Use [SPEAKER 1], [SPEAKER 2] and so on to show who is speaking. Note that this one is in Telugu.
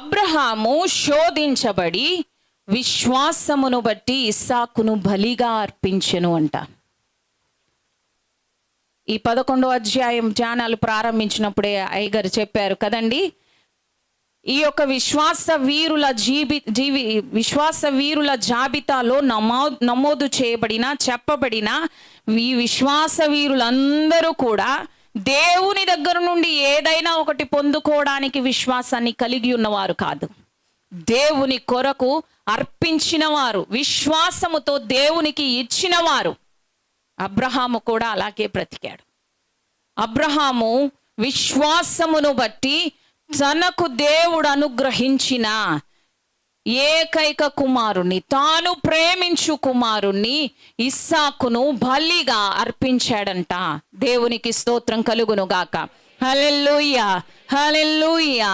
[SPEAKER 1] అబ్రహాము శోధించబడి విశ్వాసమును బట్టి ఇస్సాకును బలిగా అర్పించెను అంట. ఈ 11వ అధ్యాయం ధ్యానాలు ప్రారంభించినప్పుడే అయ్యగారు చెప్పారు కదండి, ఈ యొక్క విశ్వాస వీరుల జాబితాలో నమోదు చేయబడిన చెప్పబడిన ఈ విశ్వాస వీరులందరూ కూడా దేవుని దగ్గర నుండి ఏదైనా ఒకటి పొందుకోవడానికి విశ్వాసాన్ని కలిగి ఉన్నవారు కాదు. దేవుని కొరకు అర్పించిన వారు, విశ్వాసముతో దేవునికి ఇచ్చినవారు. అబ్రహాము కూడా అలాగే బ్రతికాడు. అబ్రహాము విశ్వాసమును బట్టి తనకు దేవుడు అనుగ్రహించిన ఏకైక కుమారుణ్ణి, తాను ప్రేమించు కుమారుణ్ణి ఇస్సాకును బలిగా అర్పించాడంట. దేవునికి స్తోత్రం కలుగును గాక. హల్లెలూయా, హల్లెలూయా.